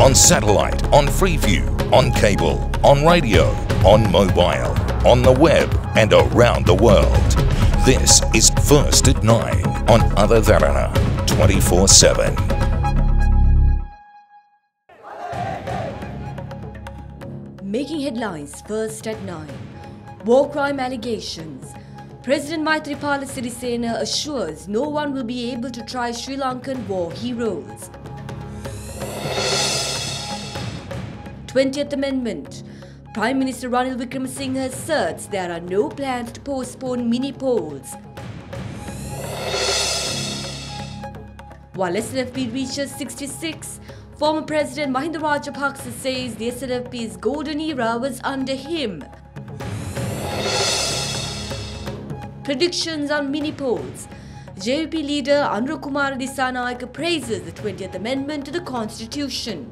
on satellite, on Freeview, on cable, on radio, on mobile, on the web and around the world. This is First at 9 on Other Derana 24/7. Making headlines first at 9. War crime allegations. President Maithripala Sirisena assures no one will be able to try Sri Lankan war heroes. 20th Amendment. Prime Minister Ranil Wickremesinghe asserts there are no plans to postpone mini polls. While SLFP reaches 66, former President Mahinda Rajapaksa says the SLFP's golden era was under him. Predictions on mini polls. JVP leader Anurukumara Dissanayake praises the 20th Amendment to the Constitution.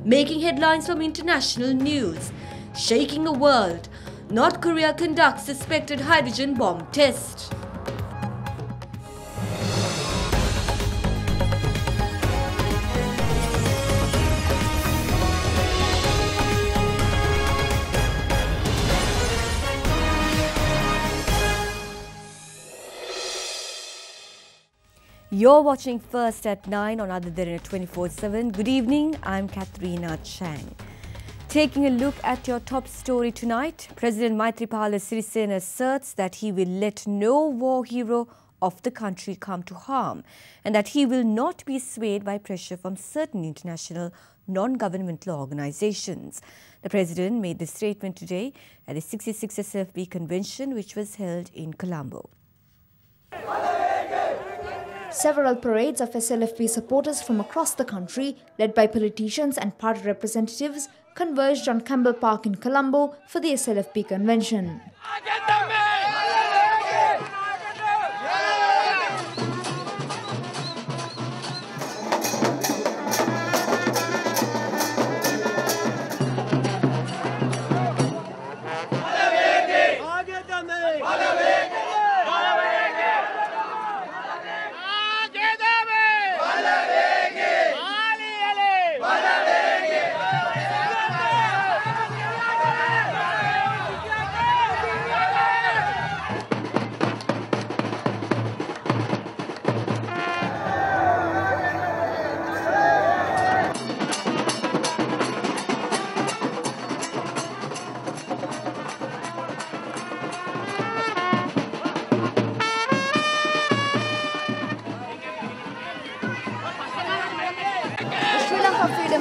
Making headlines from international news. Shaking the world. North Korea conducts suspected hydrogen bomb test. You're watching First at 9 on Other Derana 24/7. Good evening, I'm Katharina Chang. Taking a look at your top story tonight, President Maithripala Sirisena asserts that he will let no war hero of the country come to harm and that he will not be swayed by pressure from certain international non-governmental organizations. The President made this statement today at the 66th SLFP convention, which was held in Colombo. Several parades of SLFP supporters from across the country, led by politicians and party representatives, converged on Campbell Park in Colombo for the SLFP convention.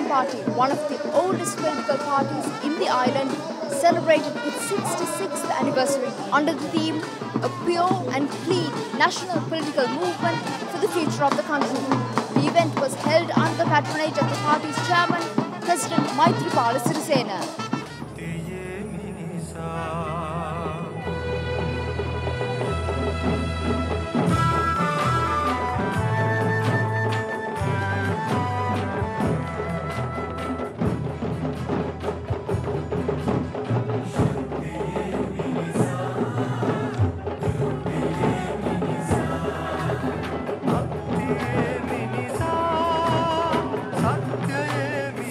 Party, one of the oldest political parties in the island, celebrated its 66th anniversary under the theme "A Pure and Clean National Political Movement for the Future of the Country." The event was held under the patronage of the party's chairman, President Maithripala Sirisena.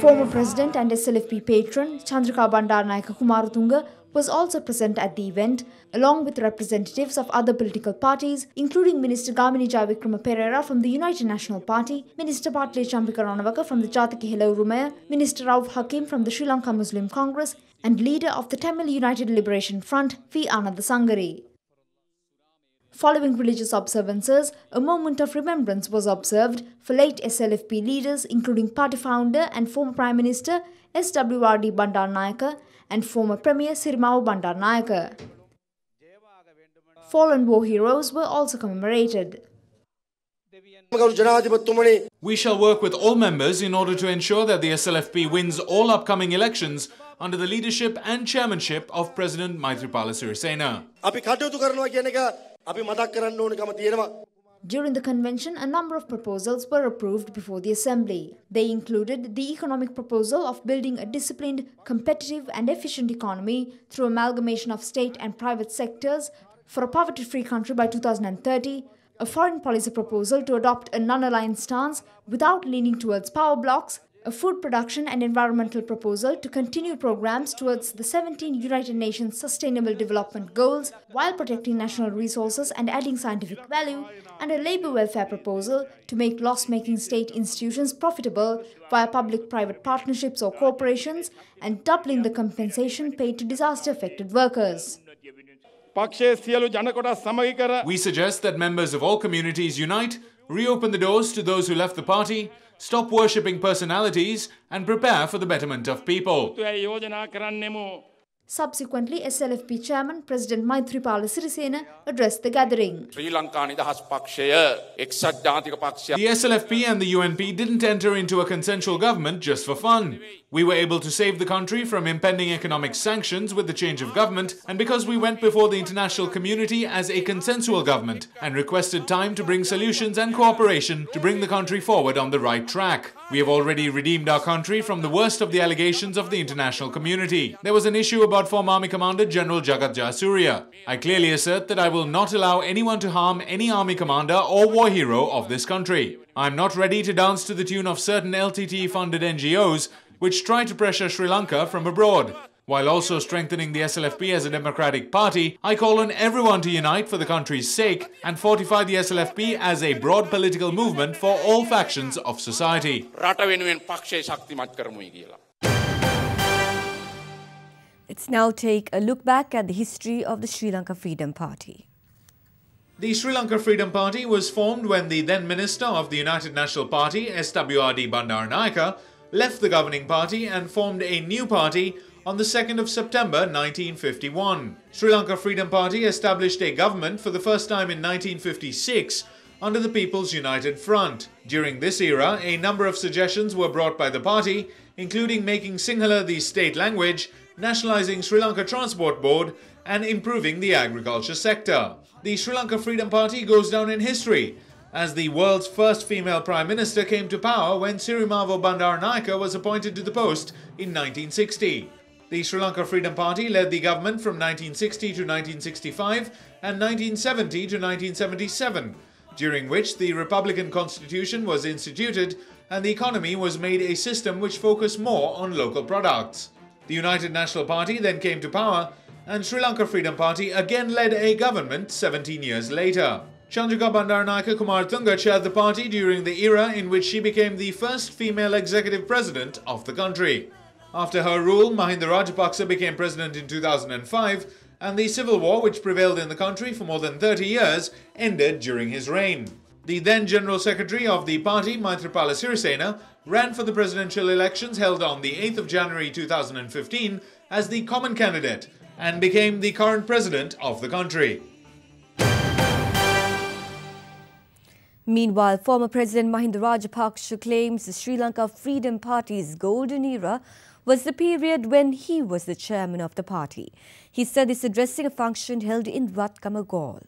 Former President and SLFP patron Chandrika Bandaranaike Kumaratunga was also present at the event, along with representatives of other political parties, including Minister Gamini Jayavikrama Perera from the United National Party, Minister Patle Champika Ranawaka from the Jatiki Hela Urumaya, Minister Rauf Hakim from the Sri Lanka Muslim Congress, and leader of the Tamil United Liberation Front, V. Ananda Sangari. Following religious observances, a moment of remembrance was observed for late SLFP leaders, including party founder and former Prime Minister SWRD Bandaranaike and former Premier Sirimavu Bandaranaike. Fallen war heroes were also commemorated. We shall work with all members in order to ensure that the SLFP wins all upcoming elections under the leadership and chairmanship of President Maithripala Sirisena. During the convention, a number of proposals were approved before the Assembly. They included the economic proposal of building a disciplined, competitive and efficient economy through amalgamation of state and private sectors for a poverty-free country by 2030, a foreign policy proposal to adopt a non-aligned stance without leaning towards power blocks, a food production and environmental proposal to continue programs towards the 17 United Nations Sustainable Development Goals while protecting national resources and adding scientific value, and a labour welfare proposal to make loss-making state institutions profitable via public-private partnerships or corporations and doubling the compensation paid to disaster-affected workers. We suggest that members of all communities unite, reopen the doors to those who left the party, stop worshipping personalities and prepare for the betterment of people. Subsequently, SLFP chairman President Maithripala Sirisena addressed the gathering. The SLFP and the UNP didn't enter into a consensual government just for fun. We were able to save the country from impending economic sanctions with the change of government, and because we went before the international community as a consensual government and requested time to bring solutions and cooperation to bring the country forward on the right track. We have already redeemed our country from the worst of the allegations of the international community. There was an issue about former Army Commander General Jagat Jayasuriya. I clearly assert that I will not allow anyone to harm any Army Commander or war hero of this country. I am not ready to dance to the tune of certain LTT-funded NGOs which try to pressure Sri Lanka from abroad. While also strengthening the SLFP as a democratic party, I call on everyone to unite for the country's sake and fortify the SLFP as a broad political movement for all factions of society. Let's now take a look back at the history of the Sri Lanka Freedom Party. The Sri Lanka Freedom Party was formed when the then Minister of the United National Party, SWRD Bandaranaike, left the governing party and formed a new party on the 2nd of September 1951. Sri Lanka Freedom Party established a government for the first time in 1956 under the People's United Front. During this era, a number of suggestions were brought by the party, including making Sinhala the state language, nationalising Sri Lanka Transport Board, and improving the agriculture sector. The Sri Lanka Freedom Party goes down in history as the world's first female Prime Minister came to power when Sirimavo Bandaranaike was appointed to the post in 1960. The Sri Lanka Freedom Party led the government from 1960 to 1965 and 1970 to 1977, during which the Republican Constitution was instituted and the economy was made a system which focused more on local products. The United National Party then came to power, and Sri Lanka Freedom Party again led a government 17 years later. Chandrika Bandaranaike Kumartunga chaired the party during the era in which she became the first female executive president of the country. After her rule, Mahinda Rajapaksa became president in 2005, and the civil war which prevailed in the country for more than 30 years ended during his reign. The then General Secretary of the party, Maithripala Sirisena, ran for the presidential elections held on the 8th of January 2015 as the common candidate and became the current president of the country. Meanwhile, former President Mahinda Rajapaksa claims the Sri Lanka Freedom Party's golden era was the period when he was the chairman of the party. He said this addressing a function held in Ratkamagol.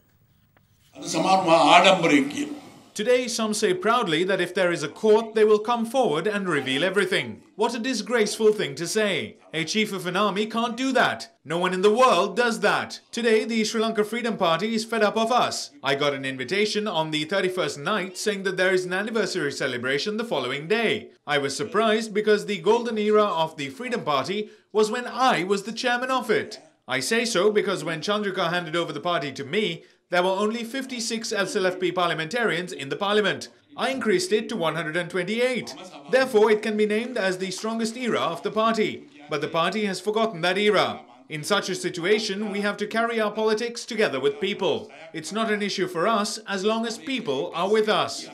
Today, some say proudly that if there is a court, they will come forward and reveal everything. What a disgraceful thing to say. A chief of an army can't do that. No one in the world does that. Today, the Sri Lanka Freedom Party is fed up of us. I got an invitation on the 31st night saying that there is an anniversary celebration the following day. I was surprised because the golden era of the Freedom Party was when I was the chairman of it. I say so because when Chandrika handed over the party to me, there were only 56 SLFP parliamentarians in the parliament. I increased it to 128. Therefore, it can be named as the strongest era of the party. But the party has forgotten that era. In such a situation, we have to carry our politics together with people. It's not an issue for us as long as people are with us.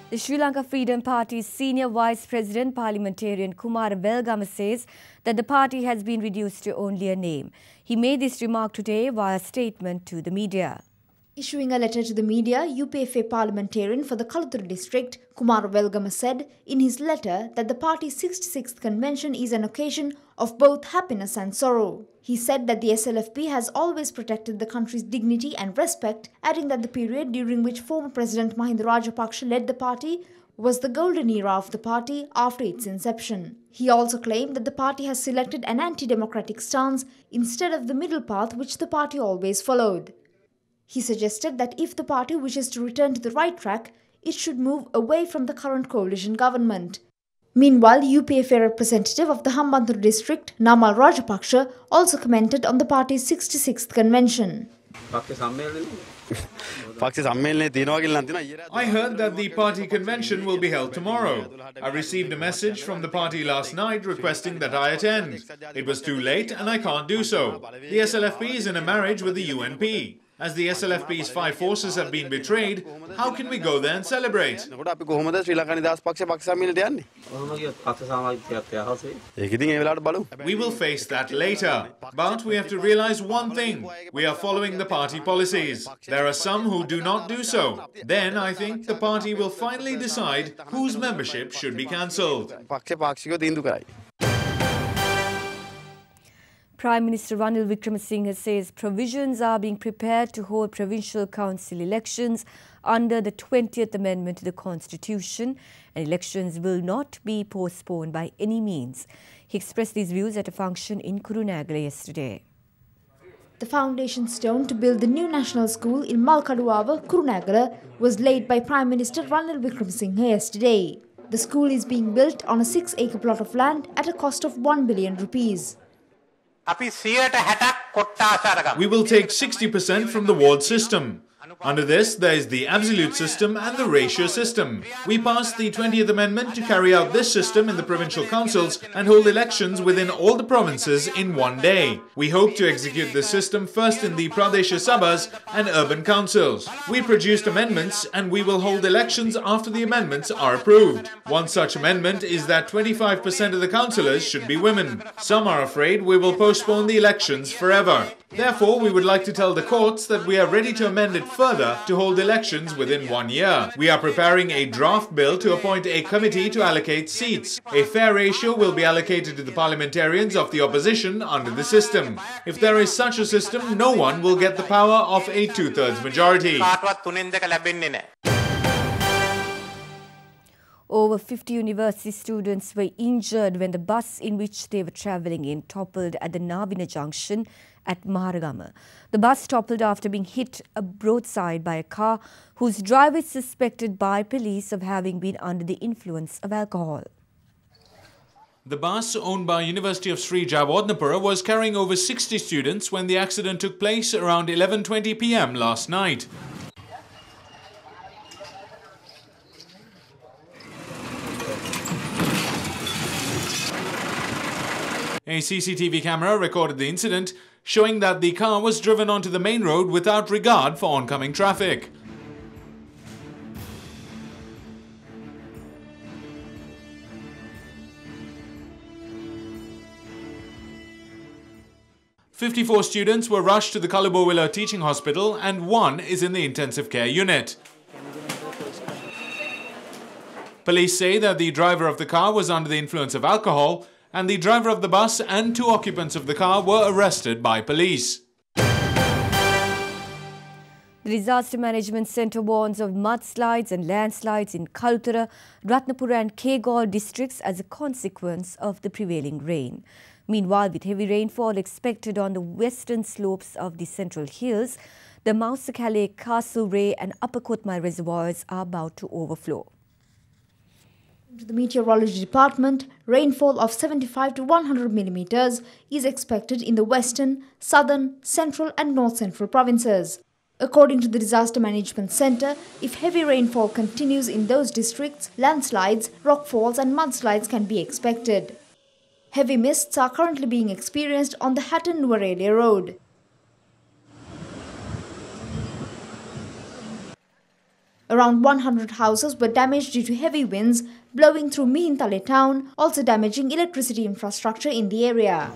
The Sri Lanka Freedom Party's Senior Vice President Parliamentarian Kumara Welgama says that the party has been reduced to only a name. He made this remark today via a statement to the media. Issuing a letter to the media, UPFA parliamentarian for the Kaluthuru district, Kumara Welgama said in his letter that the party's 66th convention is an occasion of both happiness and sorrow. He said that the SLFP has always protected the country's dignity and respect, adding that the period during which former President Mahinda Rajapaksa led the party was the golden era of the party after its inception. He also claimed that the party has selected an anti-democratic stance instead of the middle path which the party always followed. He suggested that if the party wishes to return to the right track, it should move away from the current coalition government. Meanwhile, UPFA representative of the Hambantota district, Namal Rajapaksha, also commented on the party's 66th convention. I heard that the party convention will be held tomorrow. I received a message from the party last night requesting that I attend. It was too late and I can't do so. The SLFP is in a marriage with the UNP. As the SLFP's 5 forces have been betrayed, how can we go there and celebrate? We will face that later. But we have to realize one thing. We are following the party policies. There are some who do not do so. Then I think the party will finally decide whose membership should be cancelled. Prime Minister Ranil Wickremesinghe says provisions are being prepared to hold provincial council elections under the 20th Amendment to the Constitution, and elections will not be postponed by any means. He expressed these views at a function in Kurunegala yesterday. The foundation stone to build the new national school in Malkaduava, Kurunegala, was laid by Prime Minister Ranil Wickremesinghe yesterday. The school is being built on a 6-acre plot of land at a cost of 1 billion rupees. We will take 60% from the ward system. Under this, there is the absolute system and the ratio system. We passed the 20th Amendment to carry out this system in the provincial councils and hold elections within all the provinces in one day. We hope to execute this system first in the Pradesha Sabhas and urban councils. We produced amendments and we will hold elections after the amendments are approved. One such amendment is that 25% of the councillors should be women. Some are afraid we will postpone the elections forever. Therefore, we would like to tell the courts that we are ready to amend it further to hold elections within 1 year. We are preparing a draft bill to appoint a committee to allocate seats. A fair ratio will be allocated to the parliamentarians of the opposition under the system. If there is such a system, no one will get the power of a 2/3 majority. Over 50 university students were injured when the bus in which they were travelling in toppled at the Navina junction at Maharagama. The bus toppled after being hit broadside by a car whose driver is suspected by police of having been under the influence of alcohol. The bus, owned by University of Sri Jawadnapura, was carrying over 60 students when the accident took place around 11:20 p.m. last night. A CCTV camera recorded the incident, showing that the car was driven onto the main road without regard for oncoming traffic. "54 students were rushed to the Kalabowila Teaching Hospital and 1 is in the intensive care unit. Police say that the driver of the car was under the influence of alcohol, and the driver of the bus and 2 occupants of the car were arrested by police. The Disaster Management Centre warns of mudslides and landslides in Kalutara, Ratnapura and Kegaul districts as a consequence of the prevailing rain. Meanwhile, with heavy rainfall expected on the western slopes of the Central Hills, the Mausakale, Castlereagh and Upper Kotmai reservoirs are about to overflow. To the Meteorology Department, rainfall of 75 to 100 millimeters is expected in the western, southern, central and north-central provinces. According to the Disaster Management Centre, if heavy rainfall continues in those districts, landslides, rockfalls and mudslides can be expected. Heavy mists are currently being experienced on the Hatton-Nuwara Road. Around 100 houses were damaged due to heavy winds blowing through Mihintale town, also damaging electricity infrastructure in the area.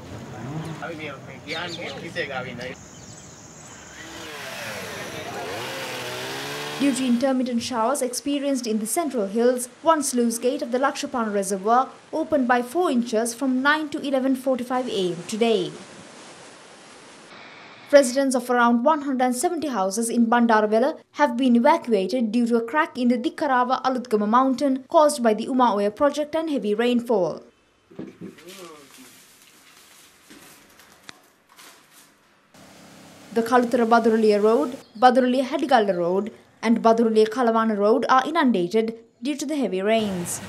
Due to intermittent showers experienced in the Central Hills, one sluice gate of the Lakshapana Reservoir opened by 4 inches from 9 to 11:45 am today. Residents of around 170 houses in Bandarawela have been evacuated due to a crack in the Dikkarawa Alutgama mountain caused by the Uma Oya project and heavy rainfall. The Kalutara Baduruliya Road, Baduruliya Hadigalla Road and Baduruliya Kalawana Road are inundated due to the heavy rains.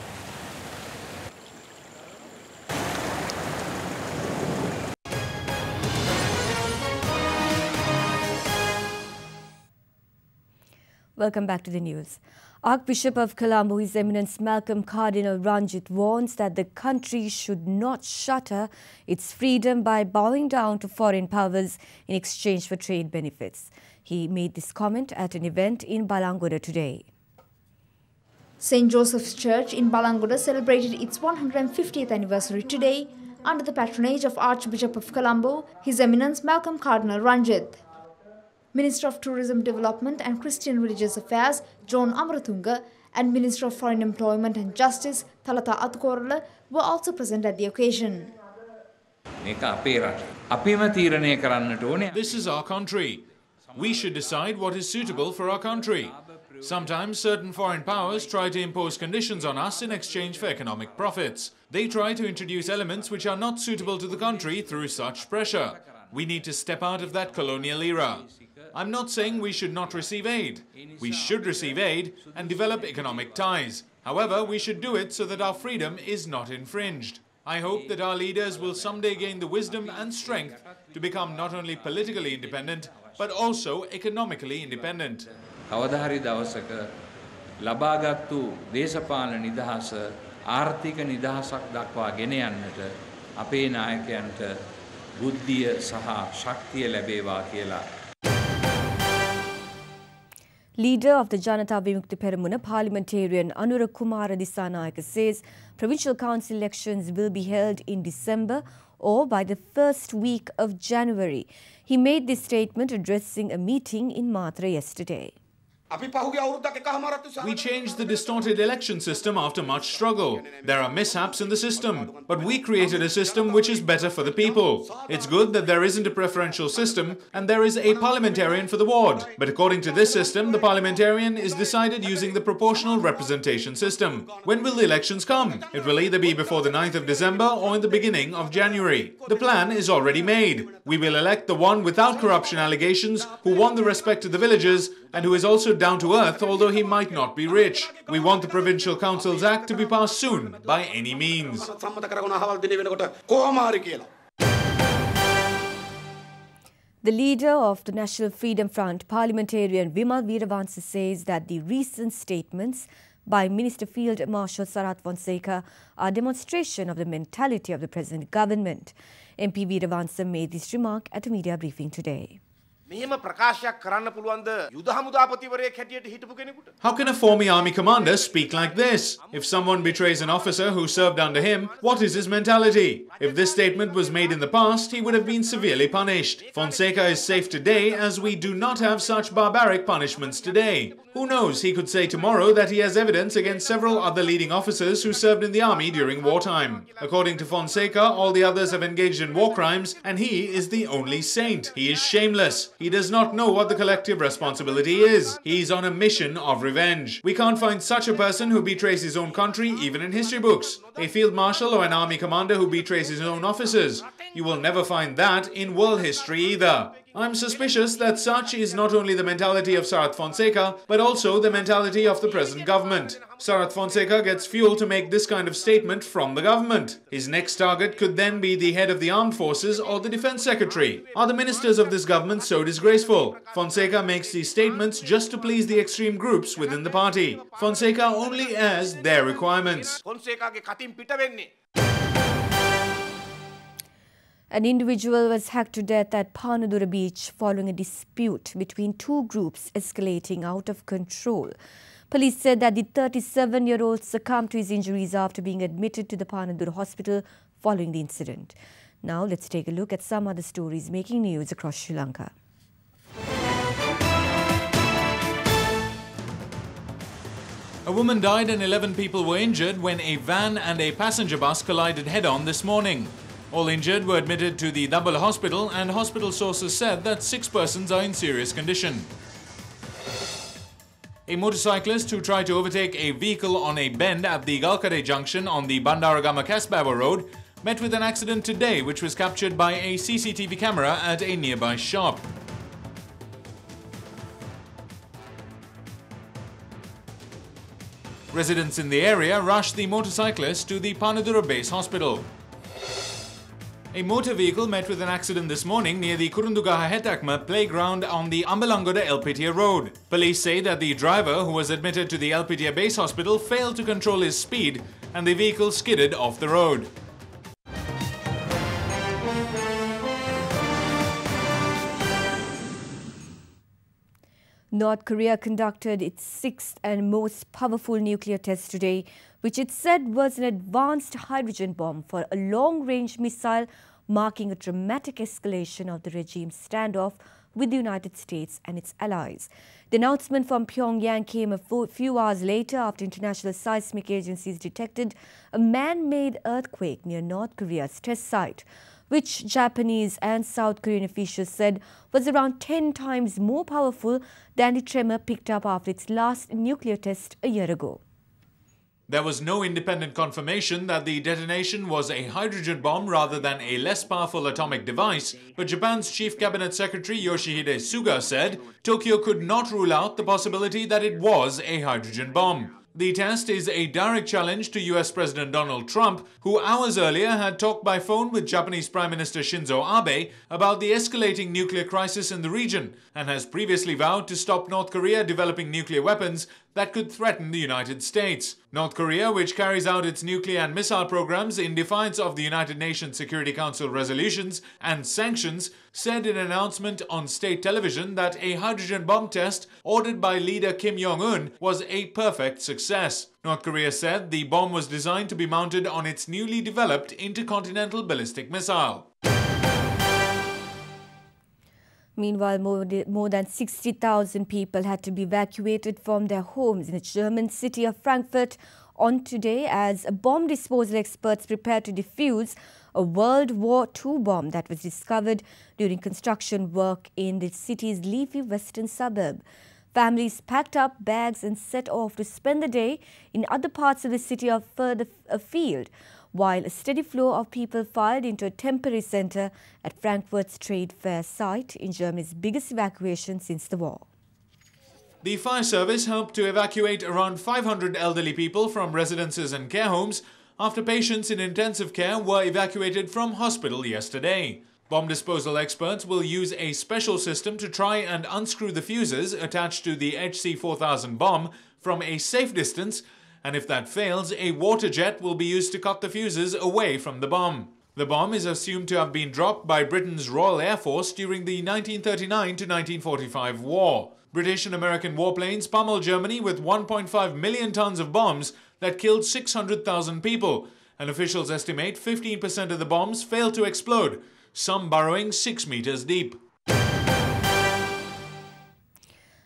Welcome back to the news. Archbishop of Colombo, His Eminence Malcolm Cardinal Ranjit, warns that the country should not shutter its freedom by bowing down to foreign powers in exchange for trade benefits. He made this comment at an event in Balangoda today. St. Joseph's Church in Balangoda celebrated its 150th anniversary today under the patronage of Archbishop of Colombo, His Eminence Malcolm Cardinal Ranjit. Minister of Tourism Development and Christian Religious Affairs John Amaratunga and Minister of Foreign Employment and Justice Thalata Atkorala were also present at the occasion. This is our country. We should decide what is suitable for our country. Sometimes certain foreign powers try to impose conditions on us in exchange for economic profits. They try to introduce elements which are not suitable to the country through such pressure. We need to step out of that colonial era. I'm not saying we should not receive aid. We should receive aid and develop economic ties. However, we should do it so that our freedom is not infringed. I hope that our leaders will someday gain the wisdom and strength to become not only politically independent, but also economically independent. කවදාහරි දවසක ලබාගත්තු දේශපාලන නිදහස ආර්ථික නිදහසක් දක්වා ගෙන යන්නට අපේ නායකයන්ට බුද්ධිය සහ ශක්තිය ලැබේවා කියලා. Leader of the Janata Vimukti Peramuna parliamentarian Anura Kumara Disanayaka says provincial council elections will be held in December or by the first week of January. He made this statement addressing a meeting in Matra yesterday. We changed the distorted election system after much struggle. There are mishaps in the system, but we created a system which is better for the people. It's good that there isn't a preferential system and there is a parliamentarian for the ward. But according to this system, the parliamentarian is decided using the proportional representation system. When will the elections come? It will either be before the 9th of December or in the beginning of January. The plan is already made. We will elect the one without corruption allegations, who won the respect of the villagers and who is also down to earth, although he might not be rich. We want the Provincial Councils Act to be passed soon, by any means. The leader of the National Freedom Front, parliamentarian Vimal Weerawansa, says that the recent statements by Minister Field Marshal Sarath Fonseca are a demonstration of the mentality of the present government. MP Weerawansa made this remark at a media briefing today. How can a former army commander speak like this? If someone betrays an officer who served under him, what is his mentality? If this statement was made in the past, he would have been severely punished. Fonseca is safe today as we do not have such barbaric punishments today. Who knows, he could say tomorrow that he has evidence against several other leading officers who served in the army during wartime. According to Fonseca, all the others have engaged in war crimes and he is the only saint. He is shameless. He does not know what the collective responsibility is. He is on a mission of revenge. We can't find such a person who betrays his own country even in history books. A field marshal or an army commander who betrays his own officers. You will never find that in world history either. I'm suspicious that such is not only the mentality of Sarath Fonseca, but also the mentality of the present government. Sarath Fonseca gets fuel to make this kind of statement from the government. His next target could then be the head of the armed forces or the defense secretary. Are the ministers of this government so disgraceful? Fonseca makes these statements just to please the extreme groups within the party. Fonseca only airs their requirements. An individual was hacked to death at Panadura Beach following a dispute between two groups escalating out of control. Police said that the 37-year-old succumbed to his injuries after being admitted to the Panadura hospital following the incident. Now let's take a look at some other stories making news across Sri Lanka. A woman died and 11 people were injured when a van and a passenger bus collided head-on this morning. All injured were admitted to the Dabal hospital, and hospital sources said that 6 persons are in serious condition. A motorcyclist who tried to overtake a vehicle on a bend at the Galkade junction on the Bandaragama Kasbaba road met with an accident today, which was captured by a CCTV camera at a nearby shop. Residents in the area rushed the motorcyclist to the Panadura base hospital. A motor vehicle met with an accident this morning near the Kurundugaha Hetakma playground on the Ambalangoda Elpitia road. Police say that the driver, who was admitted to the Elpitia base hospital, failed to control his speed and the vehicle skidded off the road. North Korea conducted its 6th and most powerful nuclear test today, which it said was an advanced hydrogen bomb for a long-range missile, marking a dramatic escalation of the regime's standoff with the United States and its allies. The announcement from Pyongyang came a few hours later after international seismic agencies detected a man-made earthquake near North Korea's test site, which Japanese and South Korean officials said was around 10 times more powerful than the tremor picked up after its last nuclear test a year ago. There was no independent confirmation that the detonation was a hydrogen bomb rather than a less powerful atomic device, but Japan's Chief Cabinet Secretary Yoshihide Suga said Tokyo could not rule out the possibility that it was a hydrogen bomb. The test is a direct challenge to US President Donald Trump, who hours earlier had talked by phone with Japanese Prime Minister Shinzo Abe about the escalating nuclear crisis in the region, and has previously vowed to stop North Korea developing nuclear weapons that could threaten the United States. North Korea, which carries out its nuclear and missile programs in defiance of the United Nations Security Council resolutions and sanctions, said in an announcement on state television that a hydrogen bomb test ordered by leader Kim Jong-un was a perfect success. North Korea said the bomb was designed to be mounted on its newly developed intercontinental ballistic missile. Meanwhile, more than 60,000 people had to be evacuated from their homes in the German city of Frankfurt on today as bomb disposal experts prepare to defuse a World War II bomb that was discovered during construction work in the city's leafy western suburb. Families packed up bags and set off to spend the day in other parts of the city or further afield, while a steady flow of people filed into a temporary centre at Frankfurt's trade fair site in Germany's biggest evacuation since the war. The fire service helped to evacuate around 500 elderly people from residences and care homes after patients in intensive care were evacuated from hospital yesterday. Bomb disposal experts will use a special system to try and unscrew the fuses attached to the HC-4000 bomb from a safe distance, and if that fails, a water jet will be used to cut the fuses away from the bomb. The bomb is assumed to have been dropped by Britain's Royal Air Force during the 1939 to 1945 war. British and American warplanes pummeled Germany with 1.5 million tons of bombs that killed 600,000 people, and officials estimate 15% of the bombs failed to explode, some burrowing 6 meters deep.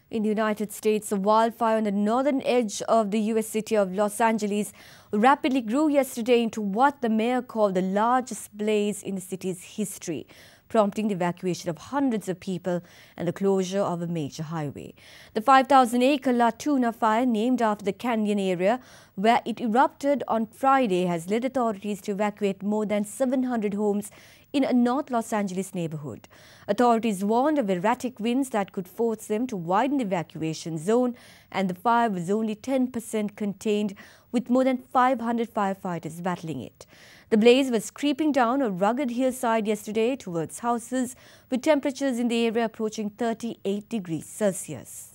In the United States, a wildfire on the northern edge of the U.S. city of Los Angeles rapidly grew yesterday into what the mayor called the largest blaze in the city's history, prompting the evacuation of hundreds of people and the closure of a major highway. The 5,000-acre La Tuna fire, named after the canyon area where it erupted on Friday, has led authorities to evacuate more than 700 homes in a North Los Angeles neighborhood. Authorities warned of erratic winds that could force them to widen the evacuation zone, and the fire was only 10% contained, with more than 500 firefighters battling it. The blaze was creeping down a rugged hillside yesterday towards houses, with temperatures in the area approaching 38 degrees Celsius.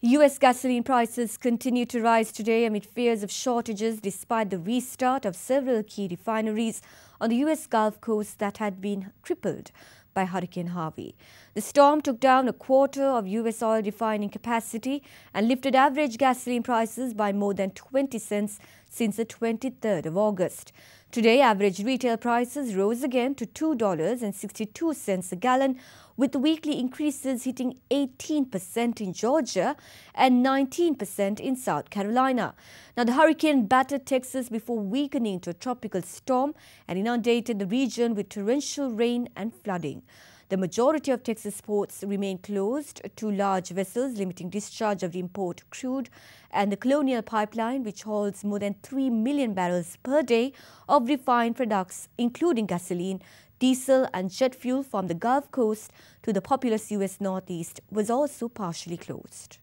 US gasoline prices continue to rise today amid fears of shortages despite the restart of several key refineries on the US Gulf Coast that had been crippled by Hurricane Harvey. The storm took down a quarter of US oil refining capacity and lifted average gasoline prices by more than 20 cents since the 23rd of August. Today, average retail prices rose again to $2.62 a gallon, with weekly increases hitting 18% in Georgia and 19% in South Carolina. Now, the hurricane battered Texas before weakening to a tropical storm and inundated the region with torrential rain and flooding. The majority of Texas ports remain closed to large vessels, limiting discharge of import crude, and the Colonial Pipeline, which holds more than 3 million barrels per day of refined products, including gasoline, diesel and jet fuel from the Gulf Coast to the populous U.S. Northeast, was also partially closed.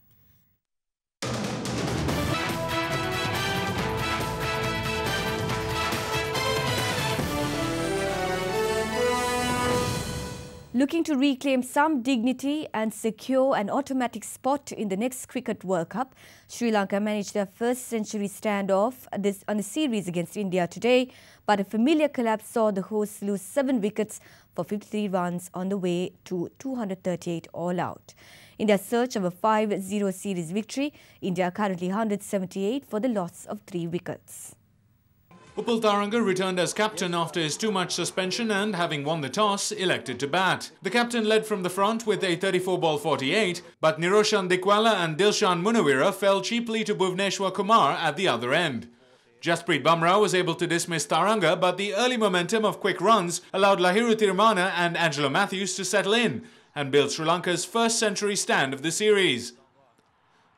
Looking to reclaim some dignity and secure an automatic spot in the next Cricket World Cup, Sri Lanka managed their first century standoff on the series against India today, but a familiar collapse saw the hosts lose 7 wickets for 53 runs on the way to 238 all out. In their search of a 5-0 series victory, India are currently 178 for the loss of 3 wickets. Upul Tharanga returned as captain after his too-much suspension and, having won the toss, elected to bat. The captain led from the front with a 34-ball 48, but Niroshan Dikwala and Dilshan Munawira fell cheaply to Bhuvneshwar Kumar at the other end. Jasprit Bumrah was able to dismiss Tharanga, but the early momentum of quick runs allowed Lahiru Thirimanne and Angelo Matthews to settle in and build Sri Lanka's first century stand of the series.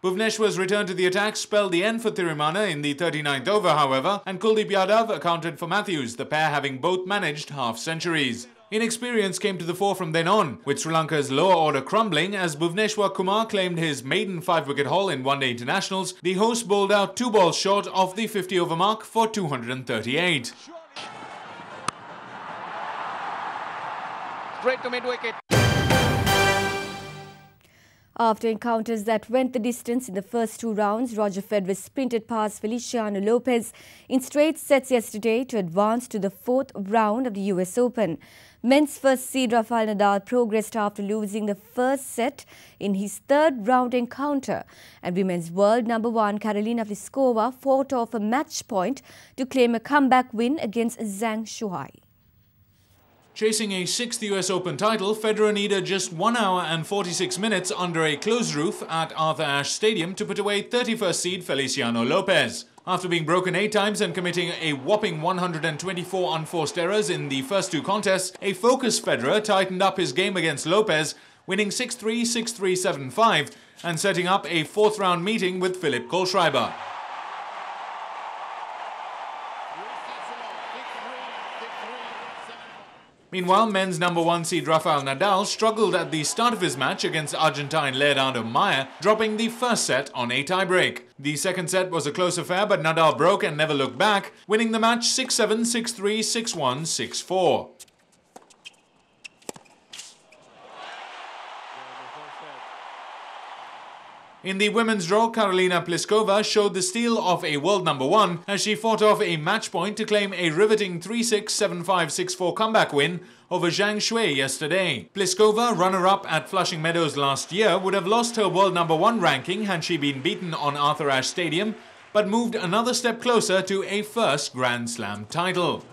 Bhuvneshwar's return to the attack spelled the end for Thirimanne in the 39th over, however, and Kuldeep Yadav accounted for Matthews, the pair having both managed half-centuries. Inexperience came to the fore from then on, with Sri Lanka's lower order crumbling as Bhuvneshwar Kumar claimed his maiden 5-wicket haul in one-day internationals. The host bowled out 2 balls short of the 50-over mark for 238. Straight to mid-wicket. After encounters that went the distance in the first 2 rounds, Roger Federer sprinted past Feliciano Lopez in straight sets yesterday to advance to the 4th round of the US Open. Men's first seed Rafael Nadal progressed after losing the first set in his 3rd round encounter, and women's world number 1 Karolina Pliskova fought off a match point to claim a comeback win against Zhang Shuai. Chasing a 6th US Open title, Federer needed just 1 hour and 46 minutes under a closed roof at Arthur Ashe Stadium to put away 31st seed Feliciano Lopez. After being broken 8 times and committing a whopping 124 unforced errors in the first 2 contests, a focused Federer tightened up his game against Lopez, winning 6-3, 6-3, 7-5 and setting up a 4th round meeting with Philipp Kohlschreiber. Meanwhile, men's number 1 seed Rafael Nadal struggled at the start of his match against Argentine Leonardo Mayer, dropping the first set on a tiebreak. The second set was a close affair, but Nadal broke and never looked back, winning the match 6-7, 6-3, 6-1, 6-4. In the women's draw, Karolina Pliskova showed the steel of a world number 1 as she fought off a match point to claim a riveting 3-6, 7-5, 6-4 comeback win over Zhang Shuai yesterday. Pliskova, runner-up at Flushing Meadows last year, would have lost her world number 1 ranking had she been beaten on Arthur Ashe Stadium, but moved another step closer to a first Grand Slam title.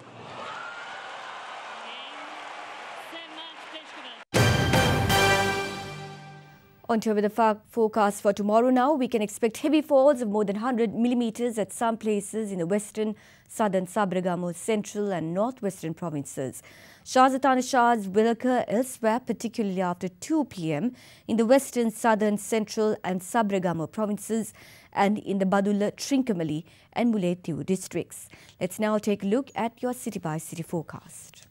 On to the forecast for tomorrow now. We can expect heavy falls of more than 100 millimetres at some places in the western, southern, Sabragamo, central and northwestern provinces. Showers or thundershowers will occur elsewhere, particularly after 2 p.m. in the western, southern, central and Sabragamo provinces and in the Badulla, Trincomalee and Mullaitivu districts. Let's now take a look at your city-by-city forecast.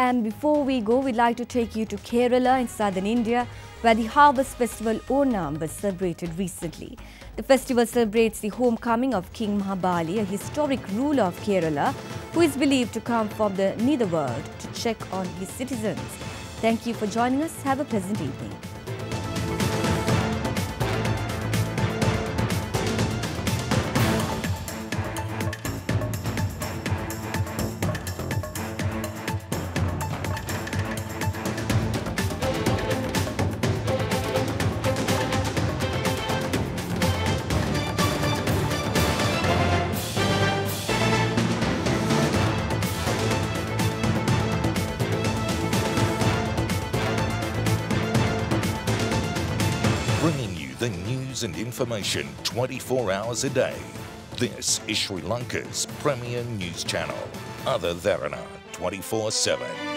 And before we go, we'd like to take you to Kerala in southern India, where the harvest festival Onam was celebrated recently. The festival celebrates the homecoming of King Mahabali, a historic ruler of Kerala, who is believed to come from the netherworld to check on his citizens. Thank you for joining us. Have a pleasant evening. Bringing you the news and information 24 hours a day. This is Sri Lanka's premier news channel, Derana 24/7.